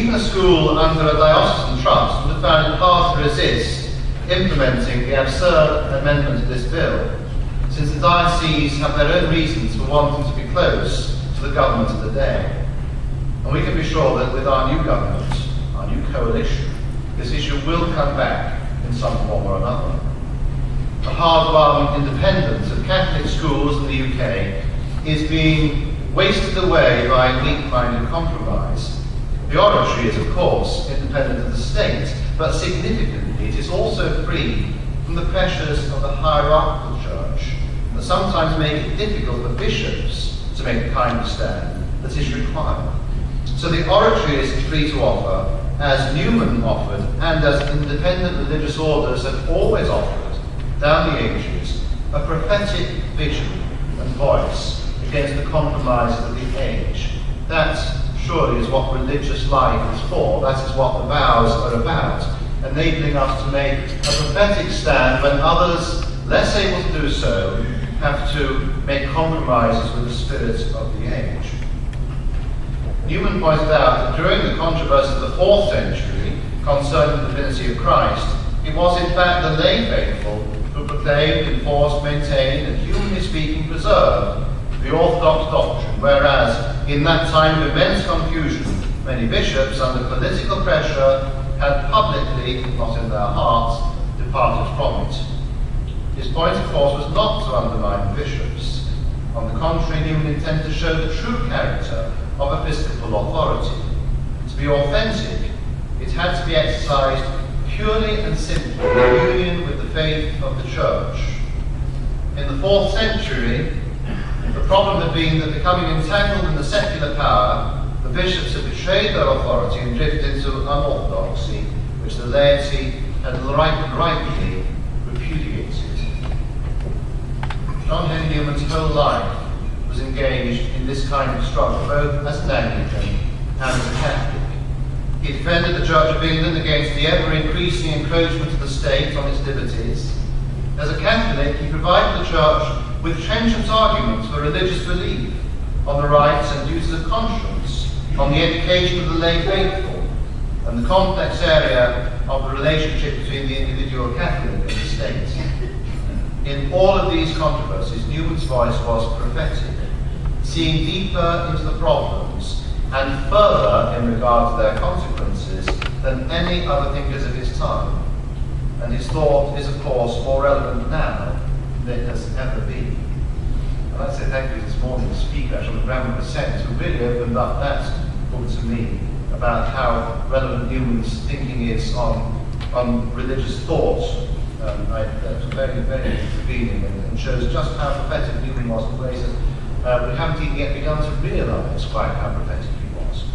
Even a school under a diocesan trust would have found it hard to resist implementing the absurd amendment of this bill, since the dioceses have their own reasons for wanting to be close to the government of the day. And we can be sure that with our new government, our new coalition, this issue will come back in some form or another. The hard-won independence of Catholic schools in the UK is being wasted away by weak-minded compromise. The oratory is, of course, independent of the state, but significantly it is also free from the pressures of the hierarchical church that sometimes make it difficult for bishops to make the kind of stand that is required. So the oratory is free to offer, as Newman offered, and as independent religious orders have always offered down the ages, a prophetic vision and voice against the compromises of the age. That surely is what religious life is for. That is what the vows are about, enabling us to make a prophetic stand when others, less able to do so, have to make compromises with the spirit of the age. Newman pointed out that during the controversy of the 4th century concerning the divinity of Christ, it was in fact the lay faithful who proclaimed, enforced, maintained, and humanly speaking preserved the orthodox doctrine, whereas in that time of immense confusion, many bishops, under political pressure, had publicly, if not in their hearts, departed from it. His point, of course, was not to undermine bishops. On the contrary, Newman intended to show the true character of episcopal authority. To be authentic, it had to be exercised purely and simply in union with the faith of the Church. In the 4th century, the problem had been that becoming entangled in the secular power, the bishops had betrayed their authority and drifted into unorthodoxy, which the laity had rightly repudiated. John Henry Newman's whole life was engaged in this kind of struggle, both as an Anglican and as a Catholic. He defended the Church of England against the ever-increasing encroachment of the state on its liberties. As a Catholic, he provided the Church with trenchant arguments for religious belief, on the rights and duties of conscience, on the education of the lay faithful, and the complex area of the relationship between the individual Catholic and the state. In all of these controversies, Newman's voice was prophetic, seeing deeper into the problems and further in regard to their consequences than any other thinkers of his time. And his thought is, of course, more relevant now than it has ever been. I'd like to say thank you to this morning's speaker, Dr. Bramble Percent, who really opened up that book to me about how relevant Newman's thinking is on religious thought. That was very, very revealing and shows just how prophetic Newman was in ways that we haven't even yet begun to realise quite how prophetic he was.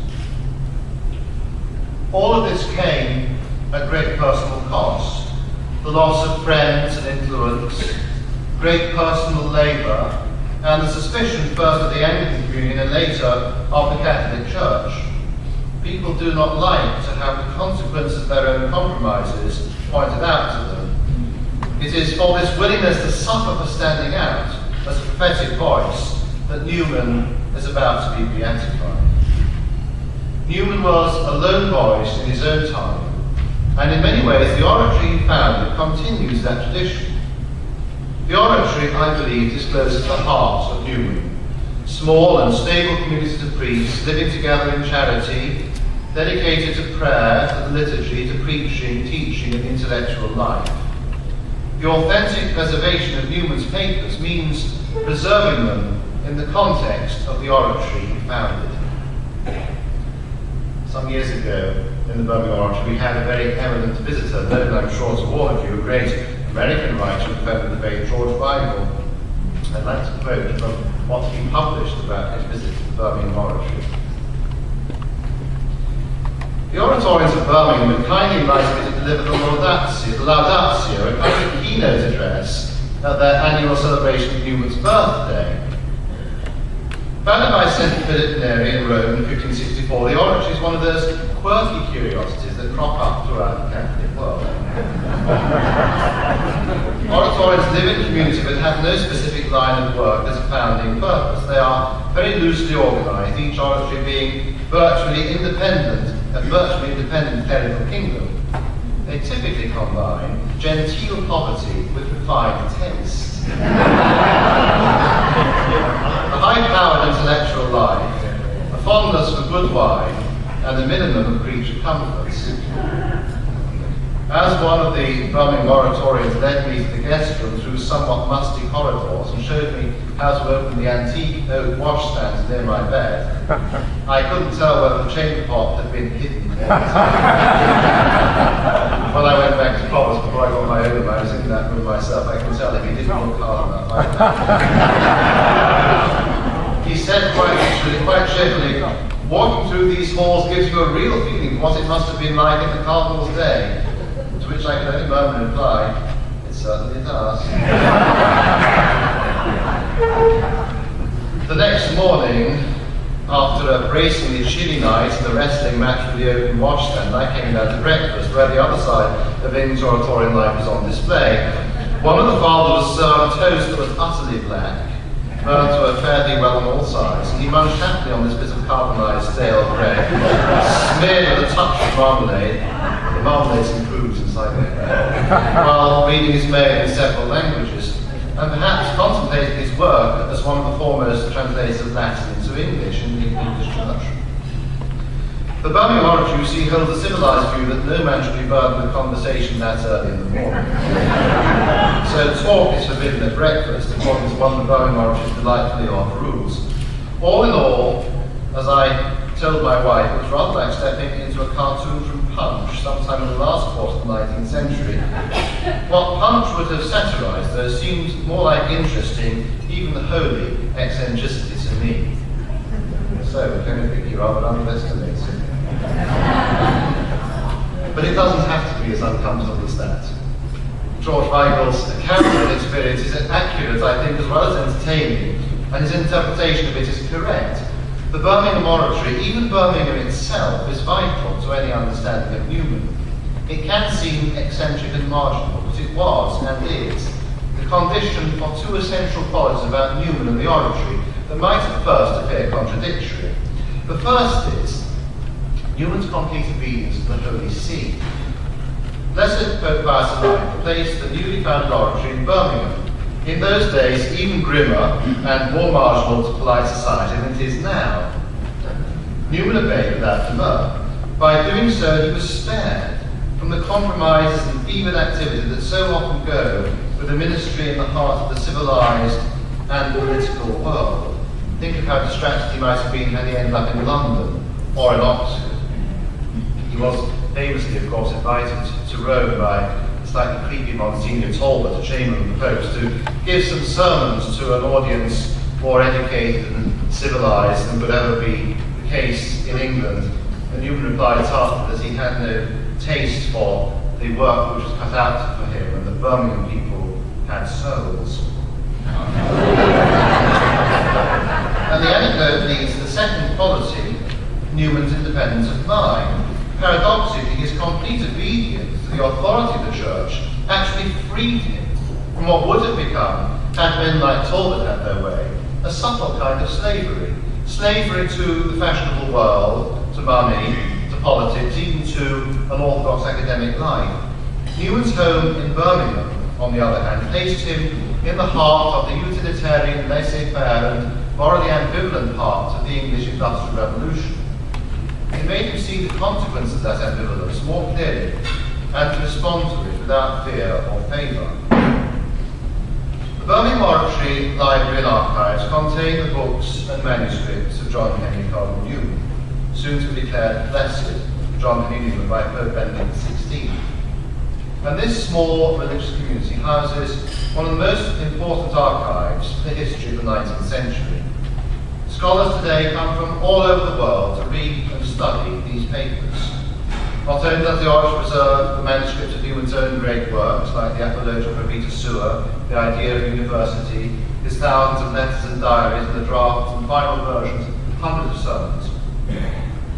All of this came at great personal cost. The loss of friends and influence, great personal labour, and the suspicion first of the Anglican Communion and later of the Catholic Church. People do not like to have the consequences of their own compromises pointed out to them. It is for this willingness to suffer for standing out as a prophetic voice that Newman is about to be beatified. Newman was a lone voice in his own time, and in many ways the oratory he founded continues that tradition. The oratory, I believe, discloses the heart of Newman. Small and stable communities of priests living together in charity, dedicated to prayer, to the liturgy, to preaching, teaching, and intellectual life. The authentic preservation of Newman's papers means preserving them in the context of the oratory he founded. Some years ago, in the Birmingham Oratory, we had a very eminent visitor, known, I'm sure, to all of you, a great American writer who defended the faith, George Bible. I'd like to quote from what he published about his visit to the Birmingham Oratory. The oratorians of Birmingham would kindly invite me to deliver the Laudatio, a kind of keynote address at their annual celebration of Newman's birthday. Founded by St. Philip Neri in Rome in 1564, the oratory is one of those quirky curiosities that crop up throughout the Catholic world. Oratorians live in community but have no specific line of work as a founding purpose. They are very loosely organised, each oratory being virtually independent and virtually independent clerical kingdom, they typically combine genteel poverty with refined taste. A high-powered intellectual life, a fondness for good wine, and a minimum of creature comforts. As one of the Birmingham oratorians led me to the guest room through somewhat musty corridors and showed me how to open the antique oak washstands near my bed, I couldn't tell whether the chamber pot had been hidden. When I went back to Provost before I got my own, I was in that room myself. I can tell if he didn't look hard enough. He said quite cheerfully, "Walking through these halls gives you a real feeling of what it must have been like in the Cardinal's day." To which I could only murmur in reply, "It certainly does." The next morning, after a bracingly chilly night and a wrestling match with the open washstand, I came down to breakfast, where the other side of English oratorian life was on display. One of the fathers served toast that was utterly black, burned to a fairly well on all sides, and he munched happily on this bit of carbonized stale bread, smeared with a touch of marmalade. The marmalade's improved since I went there, while reading his mail in several languages, and perhaps contemplating his work as one of the foremost translators of Latin into English in the English Church. The Birmingham oratory, you see, holds a civilized view that no man should be burdened with conversation that early in the morning. So talk is forbidden at breakfast, according to one of the Birmingham oratory's delightfully odd rules. All in all, as I told my wife, it was rather like stepping into a cartoon from Punch sometime in the last quarter of the 19th century. What Punch would have satirized, though, seemed more like interesting, even the holy, eccentricity to me. So, I don't think you rather underestimated. But it doesn't have to be as uncomfortable as that. George Michael's account of the experience is accurate, I think, as well as entertaining, and his interpretation of it is correct. The Birmingham oratory, even Birmingham itself, is vital to any understanding of Newman. It can seem eccentric and marginal, but it was, and is, the condition for two essential qualities about Newman and the oratory that might at first appear contradictory. The first is Newman's complete obedience to the Holy See. Blessed Pope Pius IX placed the newly founded oratory in Birmingham, in those days even grimmer and more marginal to polite society than it is now. Newman obeyed without demur. By doing so, he was spared from the compromises and fevered activity that so often go with a ministry in the heart of the civilized and political world. Think of how distracted he might have been had he ended up in London or in Oxford. He was famously, of course, invited to Rome by the slightly creepy Monsignor Talbot, a chamberlain of the Pope's, to give some sermons to an audience more educated and civilized than would ever be the case in England. And Newman replied tartly that he had no taste for the work which was cut out for him, and the Birmingham people had souls. And the anecdote leads to the second quality, Newman's independence of mind. Paradoxically, his complete obedience to the authority of the Church actually freed him from what would have become, had men like Talbot had their way, a subtle kind of slavery. Slavery to the fashionable world, to money, to politics, even to an orthodox academic life. Newman's home in Birmingham, on the other hand, placed him in the heart of the utilitarian, laissez-faire and morally ambivalent part of the English Industrial Revolution. It made him see the consequences of that ambivalence more clearly and to respond to it without fear or favour. The Birmingham Oratory Library and Archives contain the books and manuscripts of John Henry Cardinal Newman, soon to be declared Blessed John Henry Newman by Pope Benedict XVI. And this small religious community houses one of the most important archives in the history of the 19th century. Scholars today come from all over the world to read and study these papers. Not only does the oratory preserve the manuscripts of Newman's own great works, like the Apologia Pro Vita Sua, the Idea of University, his thousands of letters and diaries, and the drafts and final versions of hundreds of sermons,